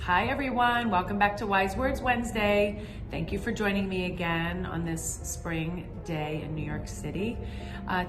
Hi everyone, welcome back to Wise Words Wednesday. Thank you for joining me again on this spring day in New York City.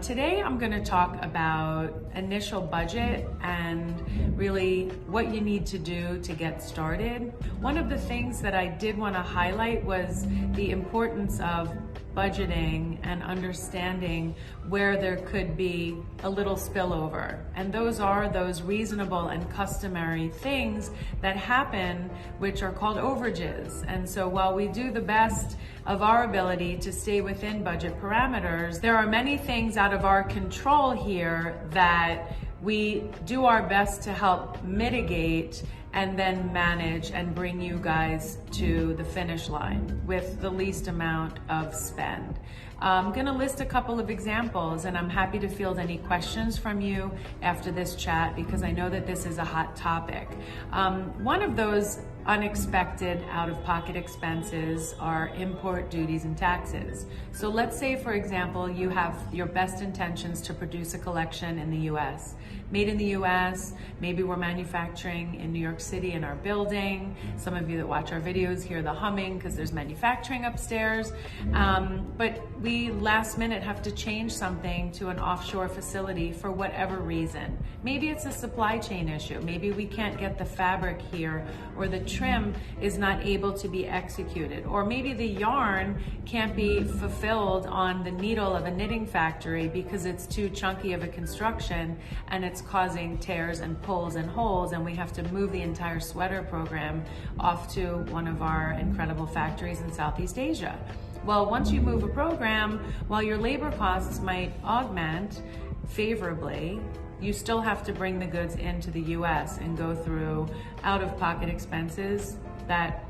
Today I'm going to talk about initial budget and really what you need to do to get started. One of the things that I did want to highlight was the importance of budgeting and understanding where there could be a little spillover. And those are those reasonable and customary things that happen, which are called overages. And so while we do the best of our ability to stay within budget parameters, there are many things out of our control here that we do our best to help mitigate and then manage and bring you guys to the finish line with the least amount of spend. I'm gonna list a couple of examples, and I'm happy to field any questions from you after this chat because I know that this is a hot topic. One of those unexpected out-of-pocket expenses are import duties and taxes. So let's say, for example, you have your best intentions to produce a collection in the US. Made in the US, maybe we're manufacturing in New York City in our building. Some of you that watch our videos hear the humming because there's manufacturing upstairs. But we last minute have to change something to an offshore facility for whatever reason. Maybe it's a supply chain issue. Maybe we can't get the fabric here, or the trim is not able to be executed. Or maybe the yarn can't be fulfilled on the needle of a knitting factory because it's too chunky of a construction and it's causing tears and pulls and holes, and we have to move the entire sweater program off to one of our incredible factories in Southeast Asia. Well, once you move a program, while your labor costs might augment favorably, you still have to bring the goods into the US and go through out-of-pocket expenses that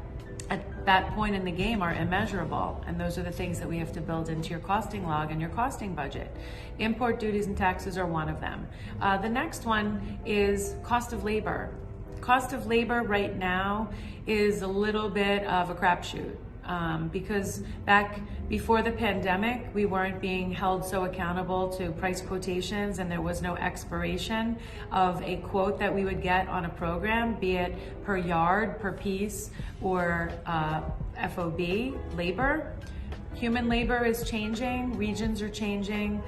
at that point in the game are immeasurable. And those are the things that we have to build into your costing log and your costing budget. Import duties and taxes are one of them. The next one is cost of labor. Cost of labor right now is a little bit of a crapshoot. Because back before the pandemic, we weren't being held so accountable to price quotations, and there was no expiration of a quote that we would get on a program, be it per yard, per piece, or FOB labor. Human labor is changing, regions are changing,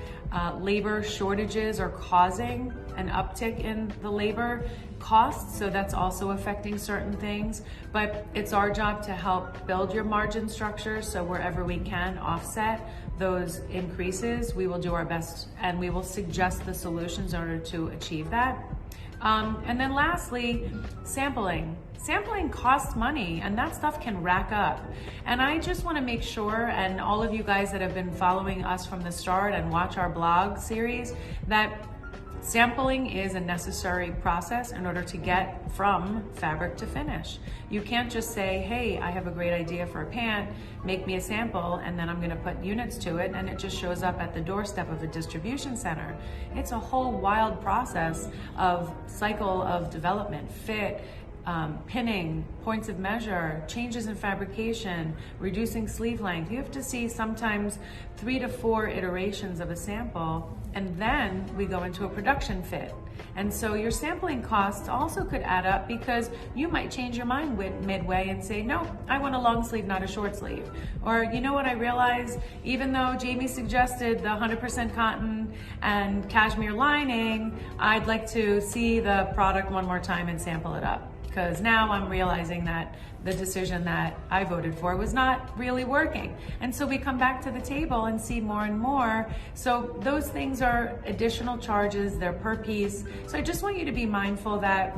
labor shortages are causing an uptick in the labor costs, so that's also affecting certain things. But it's our job to help build your margin structure, so wherever we can offset those increases, we will do our best and we will suggest the solutions in order to achieve that. And then lastly, sampling. Sampling costs money, and that stuff can rack up. And I just want to make sure, and all of you guys that have been following us from the start and watch our blog series, that sampling is a necessary process in order to get from fabric to finish. You can't just say, hey, I have a great idea for a pant, make me a sample, and then I'm gonna put units to it, and it just shows up at the doorstep of a distribution center. It's a whole wild process of cycle of development, fit, pinning, points of measure, changes in fabrication, reducing sleeve length. You have to see sometimes 3 to 4 iterations of a sample, and then we go into a production fit. And so your sampling costs also could add up because you might change your mind midway and say, no, I want a long sleeve, not a short sleeve. Or, you know what, I realize, even though Jamie suggested the 100% cotton and cashmere lining, I'd like to see the product one more time and sample it up. Because now I'm realizing that the decision that I voted for was not really working. And so we come back to the table and see more and more. So those things are additional charges, they're per piece. So I just want you to be mindful that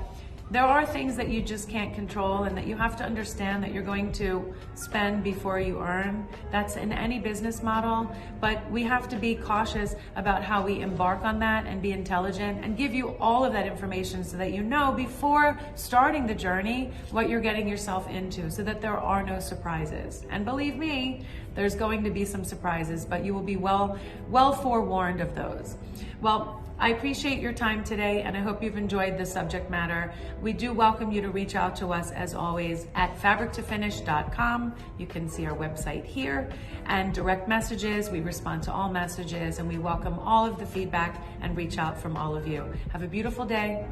there are things that you just can't control and that you have to understand that you're going to spend before you earn. That's in any business model, but we have to be cautious about how we embark on that and be intelligent and give you all of that information so that you know before starting the journey what you're getting yourself into, so that there are no surprises. And believe me, there's going to be some surprises, but you will be well forewarned of those. Well, I appreciate your time today, and I hope you've enjoyed the subject matter. We do welcome you to reach out to us, as always, at fabrictofinish.com. You can see our website here, and direct messages. We respond to all messages, and we welcome all of the feedback and reach out from all of you. Have a beautiful day.